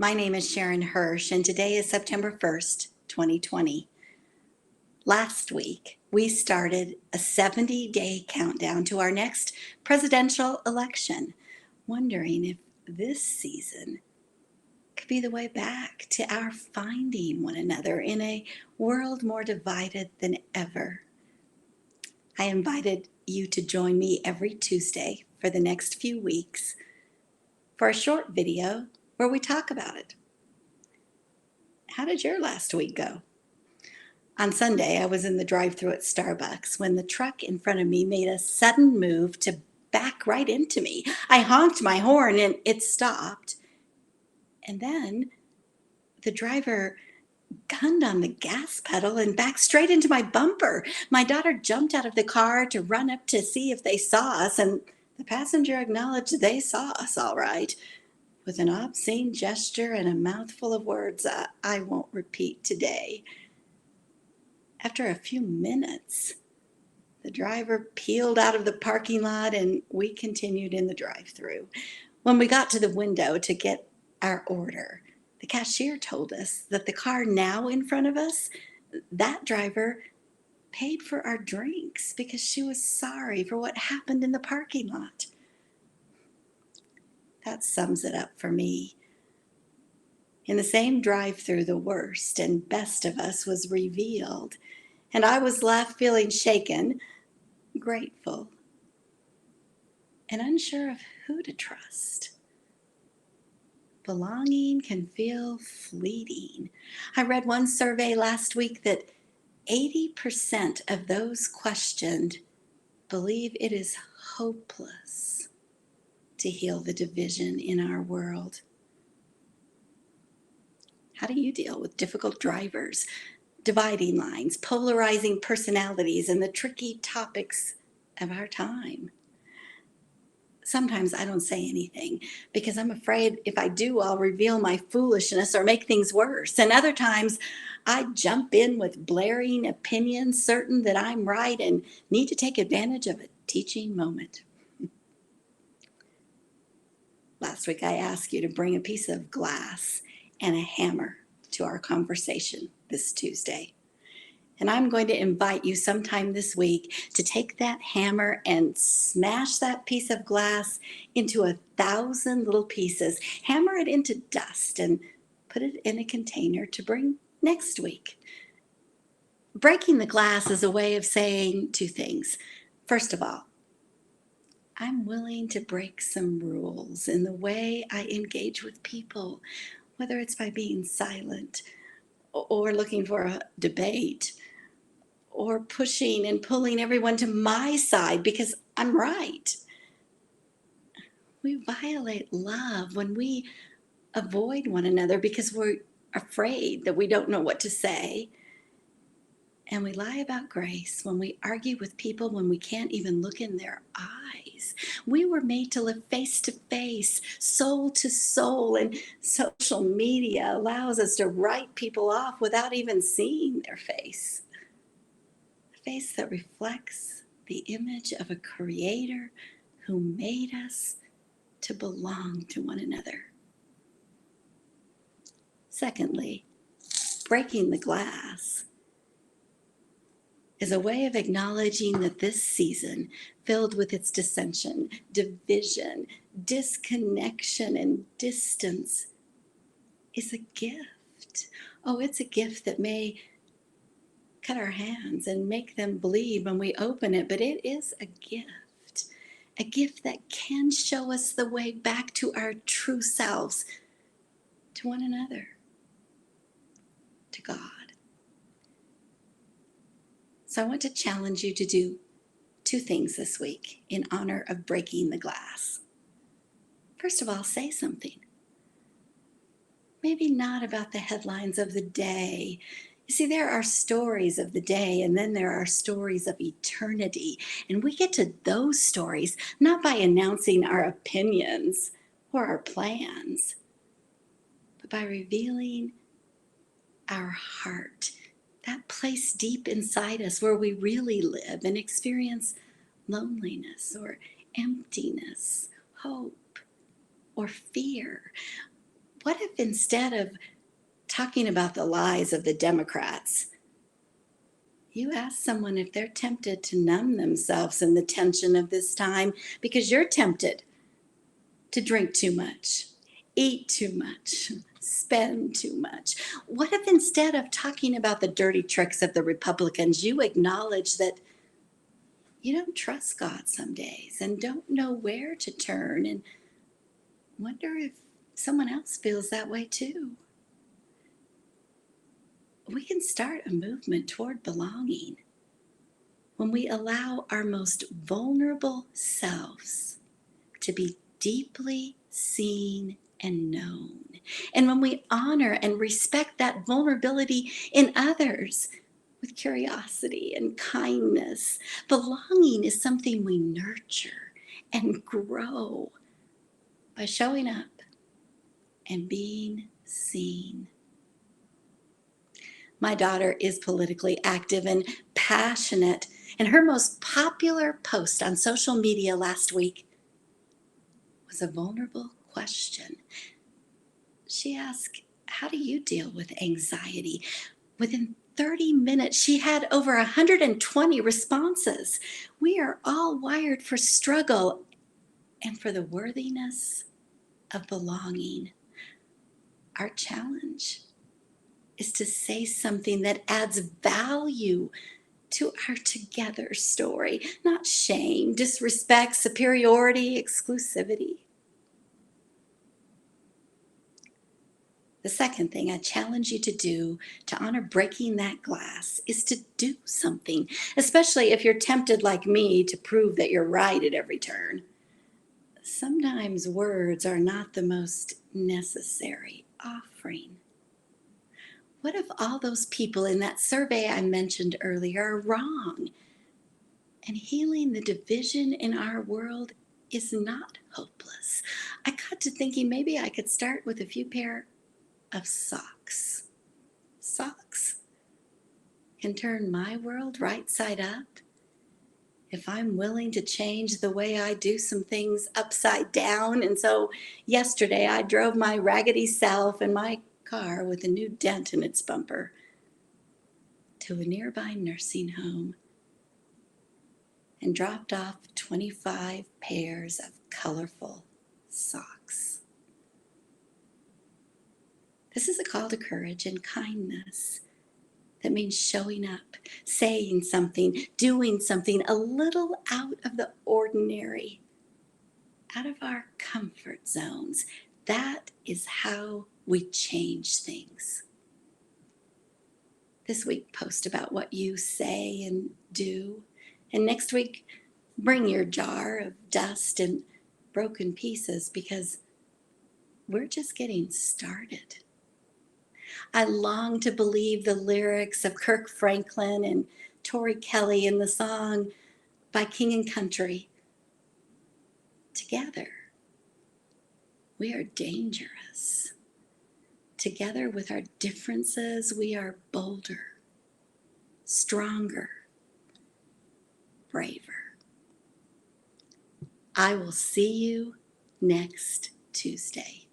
My name is Sharon Hirsch, and today is September 1st, 2020. Last week, we started a 70-day countdown to our next presidential election, wondering if this season could be the way back to our finding one another in a world more divided than ever. I invited you to join me every Tuesday for the next few weeks for a short video where we talk about it. How did your last week go? On Sunday, I was in the drive-thru at Starbucks when the truck in front of me made a sudden move to back right into me. I honked my horn and it stopped. And then the driver gunned on the gas pedal and backed straight into my bumper. My daughter jumped out of the car to run up to see if they saw us, and the passenger acknowledged they saw us all right, with an obscene gesture and a mouthful of words I won't repeat today. After a few minutes, the driver peeled out of the parking lot and we continued in the drive-thru. When we got to the window to get our order, the cashier told us that the car now in front of us, that driver paid for our drinks because she was sorry for what happened in the parking lot. That sums it up for me. In the same drive-thru, the worst and best of us was revealed, and I was left feeling shaken, grateful, and unsure of who to trust. Belonging can feel fleeting. I read one survey last week that 80% of those questioned believe it is hopeless to heal the division in our world. How do you deal with difficult drivers, dividing lines, polarizing personalities, and the tricky topics of our time? Sometimes I don't say anything because I'm afraid if I do, I'll reveal my foolishness or make things worse. And other times I jump in with blaring opinions, certain that I'm right and need to take advantage of a teaching moment. Last week I asked you to bring a piece of glass and a hammer to our conversation this Tuesday. And I'm going to invite you sometime this week to take that hammer and smash that piece of glass into 1,000 little pieces. Hammer it into dust and put it in a container to bring next week. Breaking the glass is a way of saying two things. First of all, I'm willing to break some rules in the way I engage with people, whether it's by being silent or looking for a debate, or pushing and pulling everyone to my side because I'm right. We violate love when we avoid one another because we're afraid that we don't know what to say. And we lie about grace when we argue with people when we can't even look in their eyes. We were made to live face to face, soul to soul, and social media allows us to write people off without even seeing their face. Face that reflects the image of a creator who made us to belong to one another. Secondly, breaking the glass is a way of acknowledging that this season, filled with its dissension, division, disconnection, and distance, is a gift. Oh, it's a gift that may cut our hands and make them bleed when we open it, but it is a gift that can show us the way back to our true selves, to one another, to God. So I want to challenge you to do two things this week in honor of breaking the glass. First of all, say something. Maybe not about the headlines of the day. You see, there are stories of the day, and then there are stories of eternity. And we get to those stories not by announcing our opinions or our plans, but by revealing our heart, that place deep inside us where we really live and experience loneliness or emptiness, hope or fear. What if instead of talking about the lies of the Democrats, you ask someone if they're tempted to numb themselves in the tension of this time because you're tempted to drink too much, eat too much, spend too much? What if instead of talking about the dirty tricks of the Republicans, you acknowledge that you don't trust God some days and don't know where to turn and wonder if someone else feels that way too? We can start a movement toward belonging when we allow our most vulnerable selves to be deeply seen and known. And when we honor and respect that vulnerability in others with curiosity and kindness. Belonging is something we nurture and grow by showing up and being seen. My daughter is politically active and passionate, and her most popular post on social media last week was a vulnerable question. She asked, "How do you deal with anxiety?" Within 30 minutes, she had over 120 responses. We are all wired for struggle and for the worthiness of belonging. Our challenge is to say something that adds value to our together story, not shame, disrespect, superiority, exclusivity. The second thing I challenge you to do to honor breaking that glass is to do something, especially if you're tempted like me to prove that you're right at every turn. Sometimes words are not the most necessary offering. What if all those people in that survey I mentioned earlier are wrong? And healing the division in our world is not hopeless. I got to thinking maybe I could start with a few pair of socks. Socks can turn my world right side up if I'm willing to change the way I do some things upside down. And so yesterday I drove my raggedy self in my car with a new dent in its bumper to a nearby nursing home and dropped off 25 pairs of colorful socks. This is a call to courage and kindness. That means showing up, saying something, doing something a little out of the ordinary, out of our comfort zones. That is how we change things. This week, post about what you say and do. And next week, bring your jar of dust and broken pieces because we're just getting started. I long to believe the lyrics of Kirk Franklin and Tori Kelly in the song by King and Country. Together, we are dangerous. Together with our differences, we are bolder, stronger, braver. I will see you next Tuesday.